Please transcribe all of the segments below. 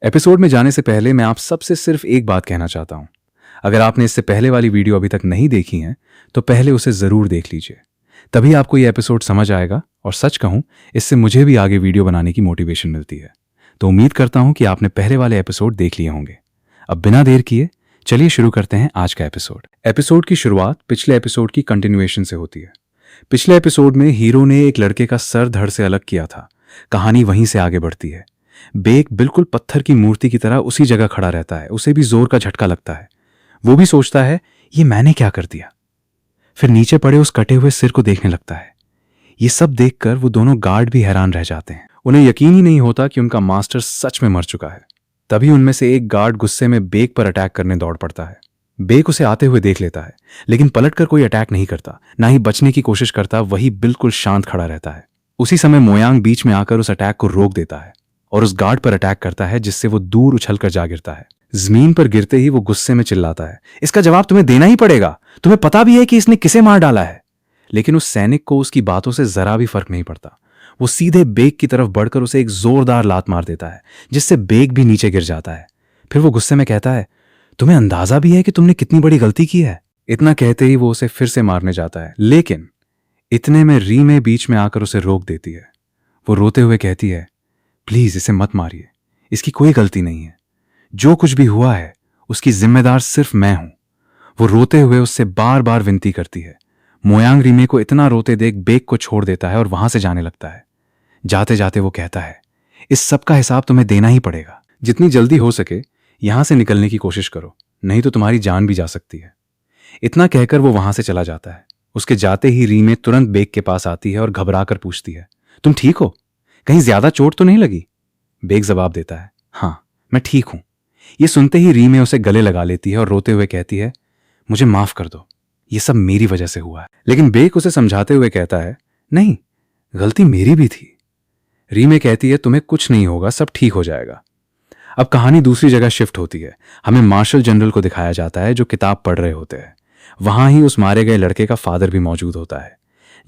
Episode में जाने से पहले मैं आप सबसे सिर्फ एक बात कहना चाहता हूं। अगर आपने इससे पहले वाली वीडियो अभी तक नहीं देखी है तो पहले उसे जरूर देख लीजिए, तभी आपको यह एपिसोड समझ आएगा। और सच कहूं, इससे मुझे भी आगे वीडियो बनाने की मोटिवेशन मिलती है। तो उम्मीद करता हूं कि आपने पहले वाले एपिसोड देख लिए होंगे। अब बिना देर किए चलिए शुरू करते हैं आज का एपिसोड। एपिसोड की शुरुआत पिछले एपिसोड की कंटिन्यूएशन से होती है। पिछले एपिसोड में हीरो ने एक लड़के का सर धड़ से अलग किया था। कहानी वहीं से आगे बढ़ती है। बेक बिल्कुल पत्थर की मूर्ति की तरह उसी जगह खड़ा रहता है। उसे भी जोर का झटका लगता है। वो भी सोचता है, ये मैंने क्या कर दिया। फिर नीचे पड़े उस कटे हुए सिर को देखने लगता है। ये सब देखकर वो दोनों गार्ड भी हैरान रह जाते हैं। उन्हें यकीन ही नहीं होता कि उनका मास्टर सच में मर चुका है। तभी उनमें से एक गार्ड गुस्से में बेक पर अटैक करने दौड़ पड़ता है। बेक उसे आते हुए देख लेता है, लेकिन पलटकर कोई अटैक नहीं करता, ना ही बचने की कोशिश करता। वही बिल्कुल शांत खड़ा रहता है। उसी समय मोयांग बीच में आकर उस अटैक को रोक देता है और उस गार्ड पर अटैक करता है, जिससे वो दूर उछलकर जा गिरता है। जमीन पर गिरते ही वो गुस्से में चिल्लाता है, इसका जवाब तुम्हें देना ही पड़ेगा। तुम्हें पता भी है कि इसने किसे मार डाला है। लेकिन उस सैनिक को उसकी बातों से जरा भी फर्क नहीं पड़ता। वो सीधे बेक की तरफ बढ़कर उसे एक जोरदार लात मार देता है, जिससे बेक भी नीचे गिर जाता है। फिर वो गुस्से में कहता है, तुम्हें अंदाजा भी है कि तुमने कितनी बड़ी गलती की है। इतना कहते ही वो उसे फिर से मारने जाता है, लेकिन इतने में रीमे बीच में आकर उसे रोक देती है। वो रोते हुए कहती है, प्लीज इसे मत मारिए, इसकी कोई गलती नहीं है। जो कुछ भी हुआ है उसकी जिम्मेदार सिर्फ मैं हूं। वो रोते हुए उससे बार बार विनती करती है। मोयांग रीमे को इतना रोते देख बेक को छोड़ देता है और वहां से जाने लगता है। जाते जाते वो कहता है, इस सब का हिसाब तुम्हें देना ही पड़ेगा। जितनी जल्दी हो सके यहां से निकलने की कोशिश करो, नहीं तो तुम्हारी जान भी जा सकती है। इतना कहकर वो वहां से चला जाता है। उसके जाते ही रीमे तुरंत बेक के पास आती है और घबराकर पूछती है, तुम ठीक हो? कहीं ज्यादा चोट तो नहीं लगी? बेक जवाब देता है, हाँ मैं ठीक हूं। ये सुनते ही रीमे उसे गले लगा लेती है और रोते हुए कहती है, मुझे माफ कर दो, ये सब मेरी वजह से हुआ है। लेकिन बेक उसे समझाते हुए कहता है, नहीं, गलती मेरी भी थी। रीमे कहती है, तुम्हें कुछ नहीं होगा, सब ठीक हो जाएगा। अब कहानी दूसरी जगह शिफ्ट होती है। हमें मार्शल जनरल को दिखाया जाता है, जो किताब पढ़ रहे होते हैं। वहां ही उस मारे गए लड़के का फादर भी मौजूद होता है।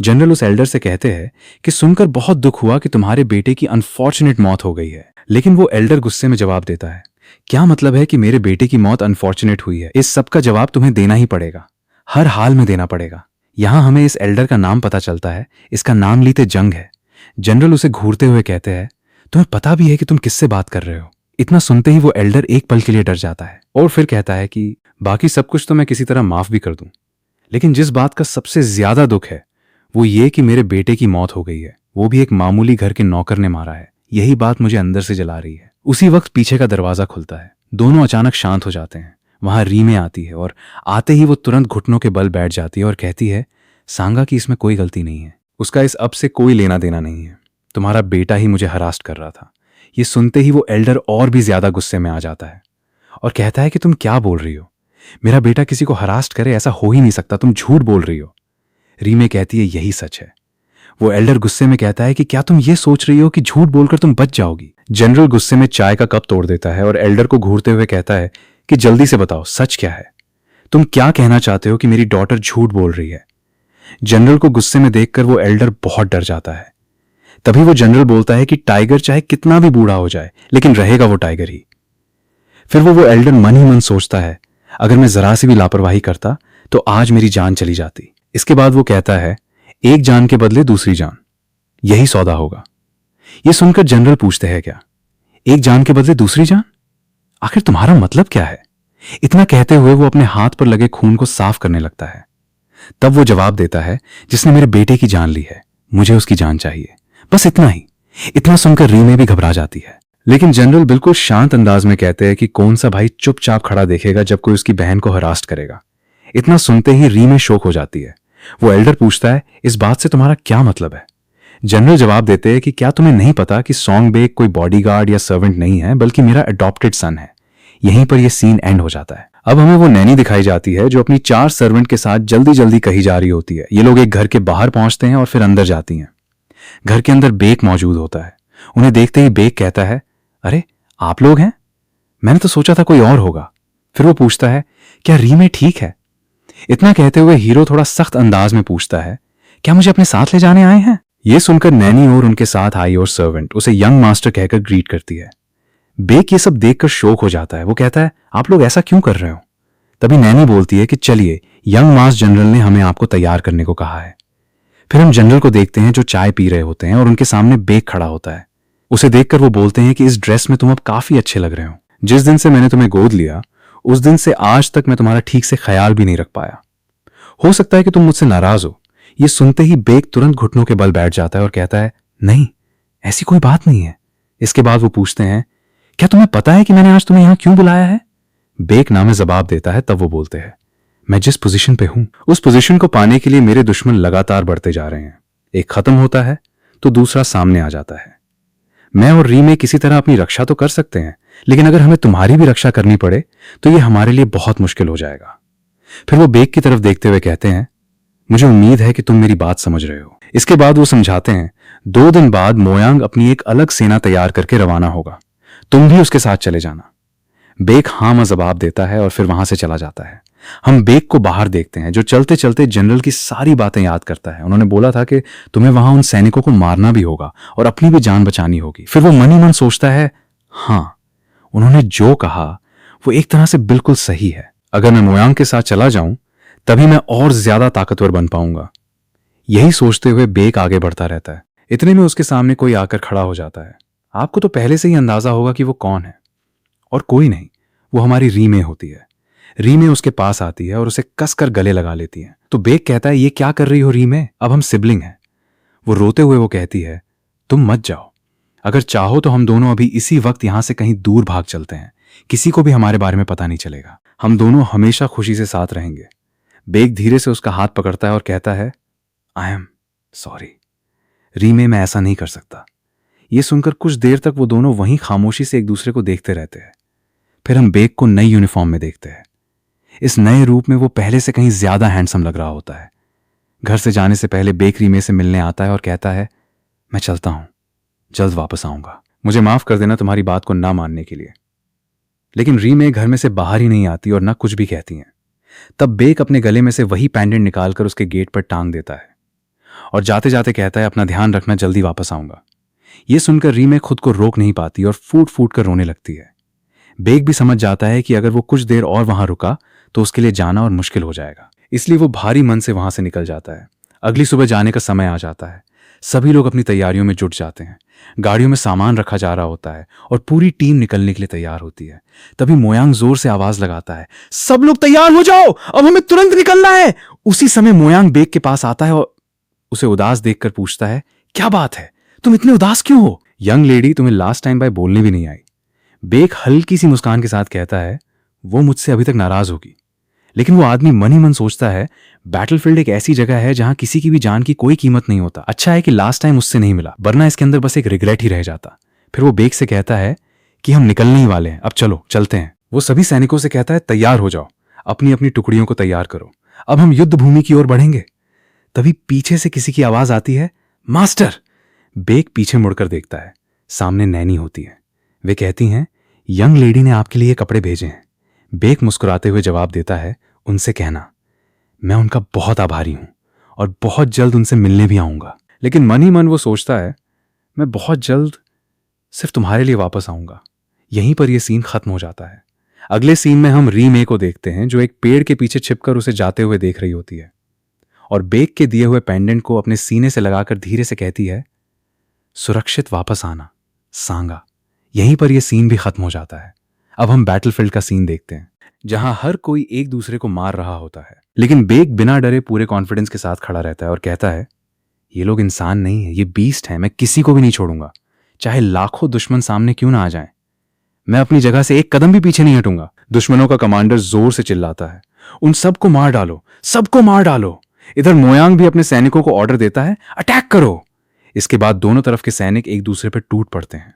जनरल उस एल्डर से कहते हैं कि सुनकर बहुत दुख हुआ कि तुम्हारे बेटे की अनफॉर्चुनेट मौत हो गई है। लेकिन वो एल्डर गुस्से में जवाब देता है, क्या मतलब है कि मेरे बेटे की मौत अनफॉर्चुनेट हुई है? इस सब का जवाब तुम्हें देना ही पड़ेगा, हर हाल में देना पड़ेगा। यहां हमें इस एल्डर का नाम पता चलता है। इसका नाम लीते जंग है। जनरल उसे घूरते हुए कहते हैं, तुम्हें पता भी है कि तुम किससे बात कर रहे हो? इतना सुनते ही वो एल्डर एक पल के लिए डर जाता है और फिर कहता है कि बाकी सब कुछ तो मैं किसी तरह माफ भी कर दूं, लेकिन जिस बात का सबसे ज्यादा दुख है वो ये कि मेरे बेटे की मौत हो गई है, वो भी एक मामूली घर के नौकर ने मारा है। यही बात मुझे अंदर से जला रही है। उसी वक्त पीछे का दरवाजा खुलता है। दोनों अचानक शांत हो जाते हैं। वहां रीमे आती है और आते ही वो तुरंत घुटनों के बल बैठ जाती है और कहती है, सांगा की इसमें कोई गलती नहीं है, उसका इस अब से कोई लेना देना नहीं है। तुम्हारा बेटा ही मुझे हरास्ट कर रहा था। ये सुनते ही वो एल्डर और भी ज्यादा गुस्से में आ जाता है और कहता है कि तुम क्या बोल रही हो? मेरा बेटा किसी को हरास्ट करे, ऐसा हो ही नहीं सकता, तुम झूठ बोल रही हो। रीमे कहती है, यही सच है। वो एल्डर गुस्से में कहता है कि क्या तुम ये सोच रही हो कि झूठ बोलकर तुम बच जाओगी? जनरल गुस्से में चाय का कप तोड़ देता है और एल्डर को घूरते हुए कहता है कि जल्दी से बताओ, सच क्या है? तुम क्या कहना चाहते हो कि मेरी डॉटर झूठ बोल रही है? जनरल को गुस्से में देखकर वो एल्डर बहुत डर जाता है। तभी वो जनरल बोलता है कि टाइगर चाहे कितना भी बूढ़ा हो जाए, लेकिन रहेगा वो टाइगर ही। फिर वो एल्डर मन ही मन सोचता है, अगर मैं जरा सी भी लापरवाही करता तो आज मेरी जान चली जाती। इसके बाद वो कहता है, एक जान के बदले दूसरी जान, यही सौदा होगा। ये सुनकर जनरल पूछते हैं, क्या एक जान के बदले दूसरी जान? आखिर तुम्हारा मतलब क्या है? इतना कहते हुए वो अपने हाथ पर लगे खून को साफ करने लगता है। तब वो जवाब देता है, जिसने मेरे बेटे की जान ली है, मुझे उसकी जान चाहिए, बस इतना ही। इतना सुनकर रीमे भी घबरा जाती है। लेकिन जनरल बिल्कुल शांत अंदाज में कहते हैं कि कौन सा भाई चुपचाप खड़ा देखेगा जब कोई उसकी बहन को हरास्ट करेगा। इतना सुनते ही रीमे शोक हो जाती है। वो एल्डर पूछता है, इस बात से तुम्हारा क्या मतलब है? जनरल जवाब देते हैं कि क्या तुम्हें नहीं पता कि सॉन्ग बेक कोई बॉडीगार्ड या सर्वेंट नहीं है, बल्कि मेरा अडॉप्टेड सन है। यहीं पर यह सीन एंड हो जाता है। अब हमें वो नैनी दिखाई जाती है जो अपनी 4 सर्वेंट के साथ जल्दी जल्दी कहीं जा रही होती है। ये लोग एक घर के बाहर पहुंचते हैं और फिर अंदर जाती हैं। घर के अंदर बेक मौजूद होता है। उन्हें देखते ही बेक कहता है, अरे आप लोग हैं? मैंने तो सोचा था कोई और होगा। फिर वो पूछता है, क्या रीमे ठीक है? इतना कहते हुए हीरो थोड़ा सख्त अंदाज में पूछता है, क्या मुझे अपने साथ ले जाने आए हैं? ये सुनकर नैनी और उनके साथ आई और सर्वेंट उसे यंग मास्टर कहकर ग्रीट करती है। बेक ये सब देखकर शौक हो जाता है। वो कहता है, आप लोग ऐसा क्यों कर रहे हो? तभी नैनी बोलती है कि चलिए, यंग मास जनरल ने हमें आपको तैयार करने को कहा है। फिर हम जनरल को देखते हैं जो चाय पी रहे होते हैं और उनके सामने बेक खड़ा होता है। उसे देखकर वो बोलते हैं कि इस ड्रेस में तुम अब काफी अच्छे लग रहे हो। जिस दिन से मैंने तुम्हें गोद लिया उस दिन से आज तक मैं तुम्हारा ठीक से ख्याल भी नहीं रख पाया। हो सकता है कि तुम मुझसे नाराज हो। ये सुनते ही बेक तुरंत घुटनों के बल बैठ जाता है और कहता है, नहीं, ऐसी कोई बात नहीं है। इसके बाद वो पूछते हैं, क्या तुम्हें पता है कि मैंने आज तुम्हें यहां क्यों बुलाया है? बेक नामे जवाब देता है। तब वो बोलते हैं, मैं जिस पोजीशन पे हूं उस पोजीशन को पाने के लिए मेरे दुश्मन लगातार बढ़ते जा रहे हैं। एक खत्म होता है तो दूसरा सामने आ जाता है। मैं और रीमे किसी तरह अपनी रक्षा तो कर सकते हैं, लेकिन अगर हमें तुम्हारी भी रक्षा करनी पड़े तो ये हमारे लिए बहुत मुश्किल हो जाएगा। फिर वो बेक की तरफ देखते हुए कहते हैं, मुझे उम्मीद है कि तुम मेरी बात समझ रहे हो। इसके बाद वो समझाते हैं, 2 दिन बाद मोयांग अपनी एक अलग सेना तैयार करके रवाना होगा, तुम भी उसके साथ चले जाना। बेक हाँ में जवाब देता है और फिर वहां से चला जाता है। हम बेक को बाहर देखते हैं जो चलते चलते जनरल की सारी बातें याद करता है। उन्होंने बोला था कि तुम्हें वहां उन सैनिकों को मारना भी होगा और अपनी भी जान बचानी होगी। फिर वो मन ही मन सोचता है, हाँ, उन्होंने जो कहा वो एक तरह से बिल्कुल सही है। अगर मैं मोयांग के साथ चला जाऊं तभी मैं और ज्यादा ताकतवर बन पाऊंगा। यही सोचते हुए बेक आगे बढ़ता रहता है। इतने में उसके सामने कोई आकर खड़ा हो जाता है। आपको तो पहले से ही अंदाजा होगा कि वो कौन है, और कोई नहीं, वो हमारी रीमे होती है। रीमे उसके पास आती है और उसे कसकर गले लगा लेती है। तो बेक कहता है, ये क्या कर रही हो रीमे, अब हम सिबलिंग हैं। वो रोते हुए वो कहती है, तुम मत जाओ, अगर चाहो तो हम दोनों अभी इसी वक्त यहां से कहीं दूर भाग चलते हैं। किसी को भी हमारे बारे में पता नहीं चलेगा। हम दोनों हमेशा खुशी से साथ रहेंगे। बेक धीरे से उसका हाथ पकड़ता है और कहता है, आई एम सॉरी रीमे, मैं ऐसा नहीं कर सकता। ये सुनकर कुछ देर तक वो दोनों वहीं खामोशी से एक दूसरे को देखते रहते हैं। फिर हम बेक को नई यूनिफॉर्म में देखते हैं। इस नए रूप में वो पहले से कहीं ज्यादा हैंडसम लग रहा होता है। घर से जाने से पहले बेक रीमे से मिलने आता है और कहता है, मैं चलता हूं, जल्द वापस आऊंगा। मुझे माफ कर देना तुम्हारी बात को ना मानने के लिए। लेकिन रीमे घर में से बाहर ही नहीं आती और ना कुछ भी कहती हैं। तब बेक अपने गले में से वही पेंडेंट निकालकर उसके गेट पर टांग देता है और जाते जाते कहता है, अपना ध्यान रखना, जल्दी वापस आऊंगा। यह सुनकर रीमे खुद को रोक नहीं पाती और फूट फूट कर रोने लगती है। बेक भी समझ जाता है कि अगर वो कुछ देर और वहां रुका तो उसके लिए जाना और मुश्किल हो जाएगा, इसलिए वो भारी मन से वहां से निकल जाता है। अगली सुबह जाने का समय आ जाता है। सभी लोग अपनी तैयारियों में जुट जाते हैं। गाड़ियों में सामान रखा जा रहा होता है और पूरी टीम निकलने के लिए तैयार होती है। तभी मोयांग जोर से आवाज लगाता है, सब लोग तैयार हो जाओ, अब हमें तुरंत निकलना है। उसी समय मोयांग बेक के पास आता है और उसे उदास देखकर पूछता है, क्या बात है, तुम इतने उदास क्यों हो? यंग लेडी, तुम्हें लास्ट टाइम बाय बोलने भी नहीं आई। बेक हल्की सी मुस्कान के साथ कहता है, वो मुझसे अभी तक नाराज होगी। लेकिन वो आदमी मन ही मन सोचता है, बैटलफील्ड एक ऐसी जगह है जहां किसी की भी जान की कोई कीमत नहीं होता। अच्छा है कि लास्ट टाइम उससे नहीं मिला, वरना इसके अंदर बस एक रिग्रेट ही रह जाता। फिर वो बेक से कहता है कि हम निकलने ही वाले हैं, अब चलो चलते हैं। वो सभी सैनिकों से कहता है, तैयार हो जाओ, अपनी अपनी टुकड़ियों को तैयार करो, अब हम युद्ध भूमि की ओर बढ़ेंगे। तभी पीछे से किसी की आवाज आती है, मास्टर। बेक पीछे मुड़कर देखता है, सामने नैनी होती है। वे कहती हैं, यंग लेडी ने आपके लिए कपड़े भेजे हैं। बेक मुस्कुराते हुए जवाब देता है, उनसे कहना मैं उनका बहुत आभारी हूं और बहुत जल्द उनसे मिलने भी आऊंगा। लेकिन मन ही मन वो सोचता है, मैं बहुत जल्द सिर्फ तुम्हारे लिए वापस आऊंगा। यहीं पर यह सीन खत्म हो जाता है। अगले सीन में हम रीमे को देखते हैं जो एक पेड़ के पीछे छिपकर उसे जाते हुए देख रही होती है और बेक के दिए हुए पेंडेंट को अपने सीने से लगाकर धीरे से कहती है, सुरक्षित वापस आना सांगा। यहीं पर यह सीन भी खत्म हो जाता है। अब हम बैटलफील्ड का सीन देखते हैं जहां हर कोई एक दूसरे को मार रहा होता है, लेकिन बेक बिना डरे पूरे कॉन्फिडेंस के साथ खड़ा रहता है और कहता है, ये लोग इंसान नहीं है, ये बीस्ट है, मैं किसी को भी नहीं छोड़ूंगा, चाहे लाखों दुश्मन सामने क्यों ना आ जाएं। मैं अपनी जगह से एक कदम भी पीछे नहीं हटूंगा। दुश्मनों का कमांडर जोर से चिल्लाता है, उन सबको मार डालो, सबको मार डालो। इधर मोयांग भी अपने सैनिकों को ऑर्डर देता है, अटैक करो। इसके बाद दोनों तरफ के सैनिक एक दूसरे पर टूट पड़ते हैं।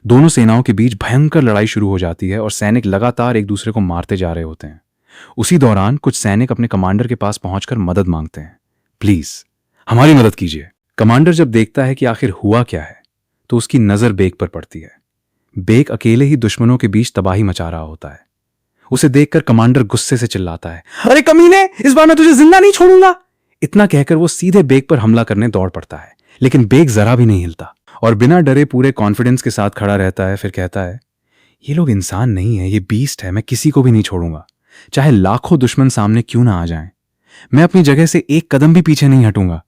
दोनों सेनाओं के बीच भयंकर लड़ाई शुरू हो जाती है और सैनिक लगातार एक दूसरे को मारते जा रहे होते हैं। उसी दौरान कुछ सैनिक अपने कमांडर के पास पहुंचकर मदद मांगते हैं, प्लीज हमारी मदद कीजिए। कमांडर जब देखता है कि आखिर हुआ क्या है तो उसकी नजर बेक पर पड़ती है। बेक अकेले ही दुश्मनों के बीच तबाही मचा रहा होता है। उसे देखकर कमांडर गुस्से से चिल्लाता है, अरे कमीने, इस बार मैं तुझे जिंदा नहीं छोड़ूंगा। इतना कहकर वो सीधे बेक पर हमला करने दौड़ पड़ता है, लेकिन बेक जरा भी नहीं हिलता और बिना डरे पूरे कॉन्फिडेंस के साथ खड़ा रहता है। फिर कहता है, ये लोग इंसान नहीं है, ये बीस्ट है, मैं किसी को भी नहीं छोड़ूंगा, चाहे लाखों दुश्मन सामने क्यों ना आ जाएं। मैं अपनी जगह से एक कदम भी पीछे नहीं हटूंगा।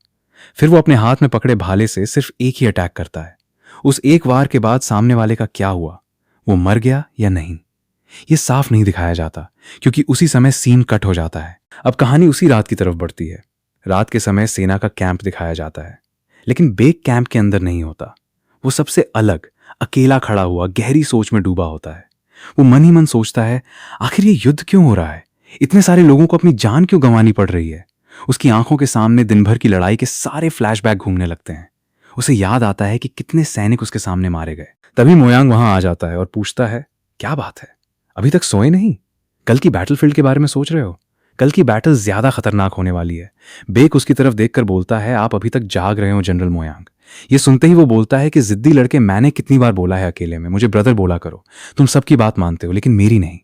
फिर वो अपने हाथ में पकड़े भाले से सिर्फ एक ही अटैक करता है। उस एक वार के बाद सामने वाले का क्या हुआ, वो मर गया या नहीं, ये साफ नहीं दिखाया जाता, क्योंकि उसी समय सीन कट हो जाता है। अब कहानी उसी रात की तरफ बढ़ती है। रात के समय सेना का कैंप दिखाया जाता है, लेकिन बेक कैंप के अंदर नहीं होता। वो सबसे अलग, अकेला खड़ा हुआ गहरी सोच में डूबा होता है। वो मन ही मन सोचता है, आखिर ये युद्ध क्यों हो रहा है, इतने सारे लोगों को अपनी जान क्यों गंवानी पड़ रही है। उसकी आंखों के सामने दिन भर की लड़ाई के सारे फ्लैशबैक घूमने लगते हैं। उसे याद आता है कि कितने सैनिक उसके सामने मारे गए। तभी मोयांग वहां आ जाता है और पूछता है, क्या बात है, अभी तक सोए नहीं? कल की बैटलफील्ड के बारे में सोच रहे हो? कल की बैटल ज्यादा खतरनाक होने वाली है। बेक उसकी तरफ देखकर बोलता है, आप अभी तक जाग रहे हो जनरल मोयांग। ये सुनते ही वो बोलता है कि जिद्दी लड़के, मैंने कितनी बार बोला है अकेले में मुझे ब्रदर बोला करो। तुम सबकी बात मानते हो लेकिन मेरी नहीं।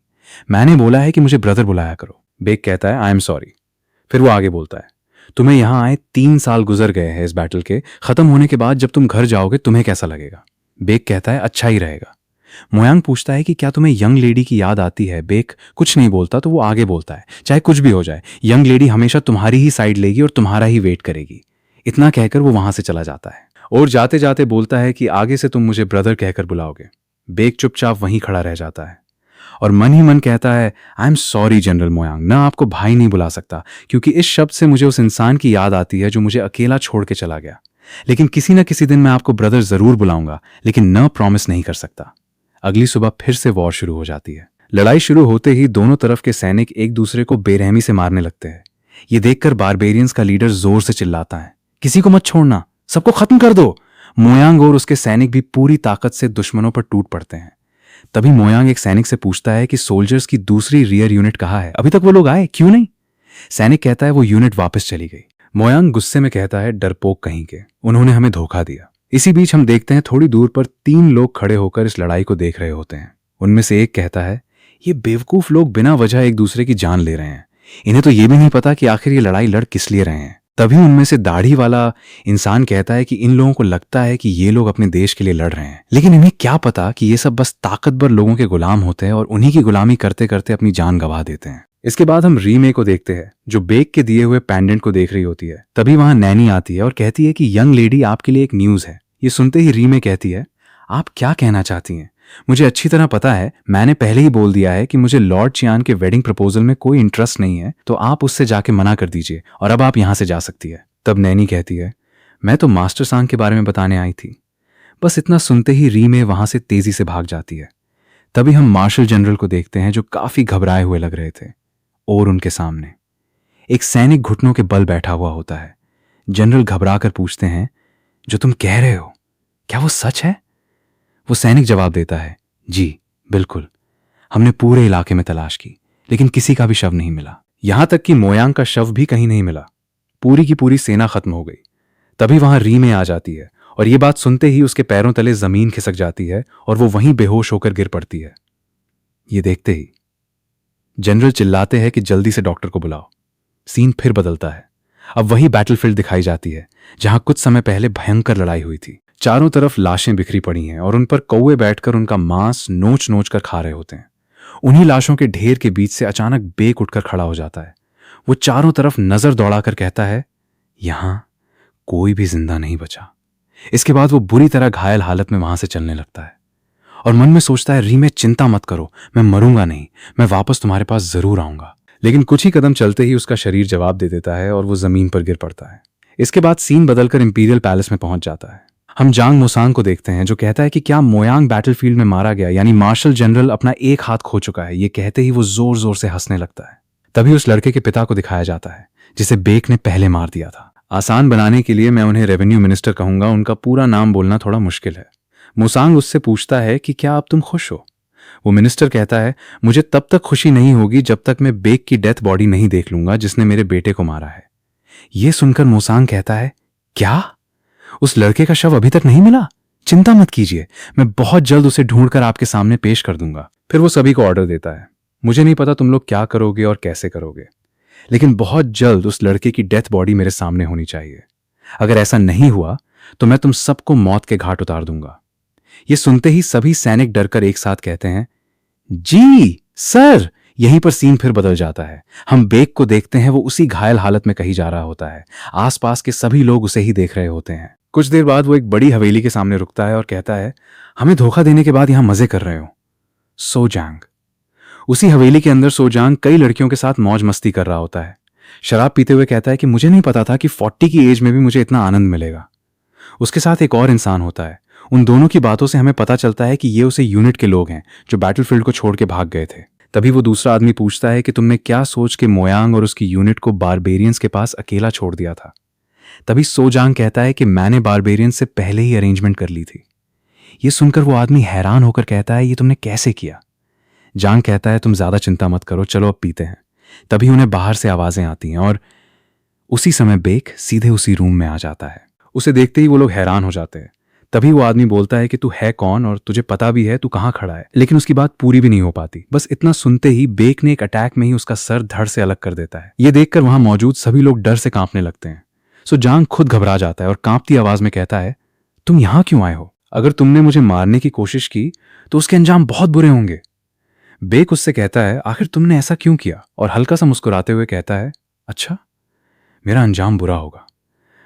मैंने बोला है कि मुझे ब्रदर बुलाया करो। बेक कहता है, आई एम सॉरी। फिर वो आगे बोलता है, तुम्हें यहां आए 3 साल गुजर गए हैं। इस बैटल के खत्म होने के बाद जब तुम घर जाओगे तुम्हें कैसा लगेगा? बेक कहता है, अच्छा ही रहेगा। मोयांग पूछता है कि क्या तुम्हें यंग लेडी की याद आती है? बेक कुछ नहीं बोलता तो वो आगे बोलता है, चाहे कुछ भी हो जाए, यंग लेडी हमेशा तुम्हारी ही साइड लेगी और तुम्हारा ही वेट करेगी। इतना कहकर वो वहां से चला जाता है और जाते जाते बोलता है कि आगे से तुम मुझे ब्रदर कहकर बुलाओगे। बेक चुपचाप वहीं खड़ा रह जाता है और मन ही मन कहता है, आई एम सॉरी जनरल मोयांग, ना आपको भाई नहीं बुला सकता, क्योंकि इस शब्द से मुझे उस इंसान की याद आती है जो मुझे अकेला छोड़ के चला गया। लेकिन किसी न किसी दिन मैं आपको ब्रदर जरूर बुलाऊंगा, लेकिन न प्रॉमिस नहीं कर सकता। अगली सुबह फिर से वॉर शुरू हो जाती है। लड़ाई शुरू होते ही दोनों तरफ के सैनिक एक दूसरे को बेरहमी से मारने लगते हैं। ये देखकर बारबेरियंस का लीडर जोर से चिल्लाता है, किसी को मत छोड़ना, सबको खत्म कर दो। मोयांग और उसके सैनिक भी पूरी ताकत से दुश्मनों पर टूट पड़ते हैं। तभी मोयांग एक सैनिक से पूछता है कि सोल्जर्स की दूसरी रियर यूनिट कहाँ है, अभी तक वो लोग आए क्यों नहीं? सैनिक कहता है, वो यूनिट वापस चली गई। मोयांग गुस्से में कहता है, डरपोक कहीं के, उन्होंने हमें धोखा दिया। इसी बीच हम देखते हैं थोड़ी दूर पर 3 लोग खड़े होकर इस लड़ाई को देख रहे होते हैं। उनमें से एक कहता है, ये बेवकूफ लोग बिना वजह एक दूसरे की जान ले रहे हैं, इन्हें तो ये भी नहीं पता कि आखिर ये लड़ाई लड़ किस लिए रहे हैं। तभी उनमें से दाढ़ी वाला इंसान कहता है कि इन लोगों को लगता है कि ये लोग अपने देश के लिए लड़ रहे हैं, लेकिन इन्हें क्या पता कि ये सब बस ताकतवर लोगों के गुलाम होते हैं और उन्हीं की गुलामी करते करते अपनी जान गंवा देते हैं। इसके बाद हम रीमे को देखते हैं, जो बेक के दिए हुए पेंडेंट को देख रही होती है। तभी वहां नैनी आती है और कहती है कि यंग लेडी, आपके लिए एक न्यूज है। ये सुनते ही रीमे कहती है, आप क्या कहना चाहती हैं? मुझे अच्छी तरह पता है, मैंने पहले ही बोल दिया है कि मुझे लॉर्ड चियान के वेडिंग प्रपोजल में कोई इंटरेस्ट नहीं है, तो आप उससे जाके मना कर दीजिए और अब आप यहां से जा सकती है। तब नैनी कहती है, मैं तो मास्टर सांग के बारे में बताने आई थी। बस इतना सुनते ही रीमे वहां से तेजी से भाग जाती है। तभी हम मार्शल जनरल को देखते हैं, जो काफी घबराए हुए लग रहे थे, और उनके सामने एक सैनिक घुटनों के बल बैठा हुआ होता है। जनरल घबरा कर पूछते हैं, जो तुम कह रहे हो क्या वो सच है? वो सैनिक जवाब देता है, जी बिल्कुल, हमने पूरे इलाके में तलाश की लेकिन किसी का भी शव नहीं मिला, यहां तक कि मोयांग का शव भी कहीं नहीं मिला। पूरी की पूरी सेना खत्म हो गई। तभी वहां रीमे आ जाती है और ये बात सुनते ही उसके पैरों तले जमीन खिसक जाती है और वो वहीं बेहोश होकर गिर पड़ती है। ये देखते ही जनरल चिल्लाते हैं कि जल्दी से डॉक्टर को बुलाओ। सीन फिर बदलता है। अब वही बैटलफील्ड दिखाई जाती है जहां कुछ समय पहले भयंकर लड़ाई हुई थी। चारों तरफ लाशें बिखरी पड़ी हैं और उन पर कौवे बैठकर उनका मांस नोच नोच कर खा रहे होते हैं। उन्हीं लाशों के ढेर के बीच से अचानक बेक उठकर खड़ा हो जाता है। वो चारों तरफ नजर दौड़ाकर कहता है, यहां कोई भी जिंदा नहीं बचा। इसके बाद वो बुरी तरह घायल हालत में वहां से चलने लगता है और मन में सोचता है, रीमे चिंता मत करो, मैं मरूंगा नहीं, मैं वापस तुम्हारे पास जरूर आऊंगा। लेकिन कुछ ही कदम चलते ही उसका शरीर जवाब दे देता है और वो जमीन पर गिर पड़ता है। इसके बाद सीन बदलकर इंपीरियल पैलेस में पहुंच जाता है। हम जांग मोसांग को देखते हैं, जो कहता है कि क्या मोयांग बैटलफील्ड में मारा गया, यानी मार्शल जनरल अपना एक हाथ खो चुका है। ये कहते ही वो जोर जोर से हंसने लगता है। तभी उस लड़के के पिता को दिखाया जाता है जिसे बेक ने पहले मार दिया था। आसान बनाने के लिए मैं उन्हें रेवेन्यू मिनिस्टर कहूंगा, उनका पूरा नाम बोलना थोड़ा मुश्किल है। मोसांग उससे पूछता है कि क्या अब तुम खुश हो? वो मिनिस्टर कहता है, मुझे तब तक खुशी नहीं होगी जब तक मैं बेक की डेथ बॉडी नहीं देख लूंगा जिसने मेरे बेटे को मारा है। यह सुनकर मोसांग कहता है, क्या उस लड़के का शव अभी तक नहीं मिला? चिंता मत कीजिए, मैं बहुत जल्द उसे ढूंढकर आपके सामने पेश कर दूंगा। फिर वो सभी को ऑर्डर देता है, मुझे नहीं पता तुम लोग क्या करोगे और कैसे करोगे, लेकिन बहुत जल्द उस लड़के की डेथ बॉडी मेरे सामने होनी चाहिए। अगर ऐसा नहीं हुआ तो मैं तुम सबको मौत के घाट उतार दूंगा। ये सुनते ही सभी सैनिक डरकर एक साथ कहते हैं, जी सर। यहीं पर सीन फिर बदल जाता है। हम बेक को देखते हैं, वो उसी घायल हालत में कहीं जा रहा होता है। आसपास के सभी लोग उसे ही देख रहे होते हैं। कुछ देर बाद वो एक बड़ी हवेली के सामने रुकता है और कहता है, हमें धोखा देने के बाद यहां मजे कर रहे हो। सोजांग। उसी हवेली के अंदर सोजांग कई लड़कियों के साथ मौज मस्ती कर रहा होता है। शराब पीते हुए कहता है कि मुझे नहीं पता था कि 40 की एज में भी मुझे इतना आनंद मिलेगा। उसके साथ एक और इंसान होता है। उन दोनों की बातों से हमें पता चलता है कि ये उसे यूनिट के लोग हैं जो बैटलफील्ड को छोड़ के भाग गए थे। तभी वो दूसरा आदमी पूछता है कि तुमने क्या सोच के मोयांग और उसकी यूनिट को बारबेरियंस के पास अकेला छोड़ दिया था। तभी सोजांग कहता है कि मैंने बारबेरियंस से पहले ही अरेंजमेंट कर ली थी। ये सुनकर वो आदमी हैरान होकर कहता है, ये तुमने कैसे किया? जांग कहता है, तुम ज्यादा चिंता मत करो, चलो अब पीते हैं। तभी उन्हें बाहर से आवाजें आती हैं और उसी समय बेक सीधे उसी रूम में आ जाता है। उसे देखते ही वो लोग हैरान हो जाते हैं। तभी वो आदमी बोलता है कि तू है कौन और तुझे पता भी है तू कहां खड़ा है। लेकिन उसकी बात पूरी भी नहीं हो पाती। बस इतना सुनते ही बेक ने एक अटैक में ही उसका सर धड़ से अलग कर देता है। ये देखकर वहां मौजूद सभी लोग डर से कांपने लगते हैं। सो जांग खुद घबरा जाता है और कांपती आवाज में कहता है, तुम यहां क्यों आए हो? अगर तुमने मुझे मारने की कोशिश की तो उसके अंजाम बहुत बुरे होंगे। बेक उससे कहता है, आखिर तुमने ऐसा क्यों किया? और हल्का सा मुस्कुराते हुए कहता है, अच्छा, मेरा अंजाम बुरा होगा।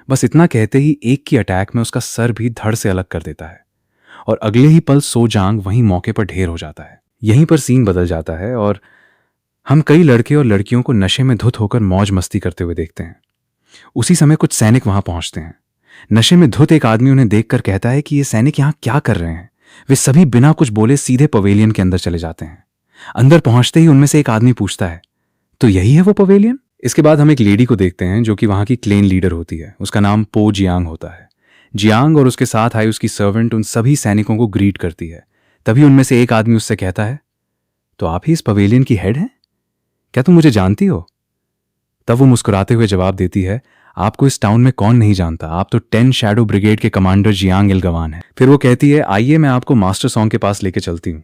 बस इतना कहते ही एक की अटैक में उसका सर भी धड़ से अलग कर देता है और अगले ही पल सोजांग वहीं मौके पर ढेर हो जाता है। यहीं पर सीन बदल जाता है और हम कई लड़के और लड़कियों को नशे में धुत होकर मौज मस्ती करते हुए देखते हैं। उसी समय कुछ सैनिक वहां पहुंचते हैं। नशे में धुत एक आदमी उन्हें देखकर कहता है कि ये सैनिक यहां क्या कर रहे हैं। वे सभी बिना कुछ बोले सीधे पवेलियन के अंदर चले जाते हैं। अंदर पहुंचते ही उनमें से एक आदमी पूछता है, तो यही है वो पवेलियन? इसके बाद हम एक लेडी को देखते हैं जो कि वहां की क्लेन लीडर होती है। उसका नाम पो जियांग होता है। जियांग और उसके साथ आई उसकी सर्वेंट उन सभी सैनिकों को ग्रीट करती है। तभी उनमें से एक आदमी उससे कहता है, तो आप ही इस पवेलियन की हेड हैं? क्या तुम मुझे जानती हो? तब वो मुस्कुराते हुए जवाब देती है, आपको इस टाउन में कौन नहीं जानता, आप तो 10 शैडो ब्रिगेड के कमांडर जियांग इलगवान हैं। फिर वो कहती है, आइए मैं आपको मास्टर सॉन्ग के पास लेके चलती हूँ।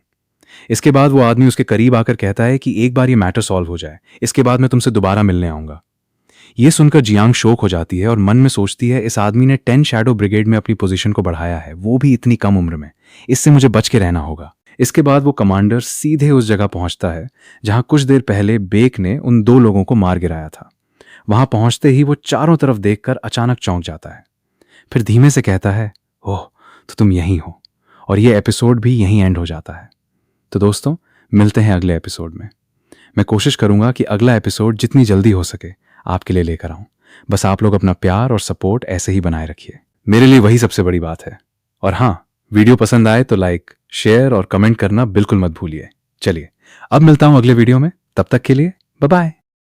इसके बाद वो आदमी उसके करीब आकर कहता है कि एक बार ये मैटर सॉल्व हो जाए, इसके बाद मैं तुमसे दोबारा मिलने आऊंगा। ये सुनकर जियांग शोक हो जाती है और मन में सोचती है, इस आदमी ने 10 शैडो ब्रिगेड में अपनी पोजीशन को बढ़ाया है, वो भी इतनी कम उम्र में। इससे मुझे बच के रहना होगा। इसके बाद वो कमांडर सीधे उस जगह पहुंचता है जहां कुछ देर पहले बेक ने उन 2 लोगों को मार गिराया था। वहां पहुंचते ही वो चारों तरफ देखकर अचानक चौंक जाता है। फिर धीमे से कहता है, ओह, तो तुम यहीं हो। और ये एपिसोड भी यहीं एंड हो जाता है। तो दोस्तों, मिलते हैं अगले एपिसोड में। मैं कोशिश करूंगा कि अगला एपिसोड जितनी जल्दी हो सके आपके लिए लेकर आऊं। बस आप लोग अपना प्यार और सपोर्ट ऐसे ही बनाए रखिए, मेरे लिए वही सबसे बड़ी बात है। और हाँ, वीडियो पसंद आए तो लाइक, शेयर और कमेंट करना बिल्कुल मत भूलिए। चलिए, अब मिलता हूं अगले वीडियो में। तब तक के लिए बाय बाय।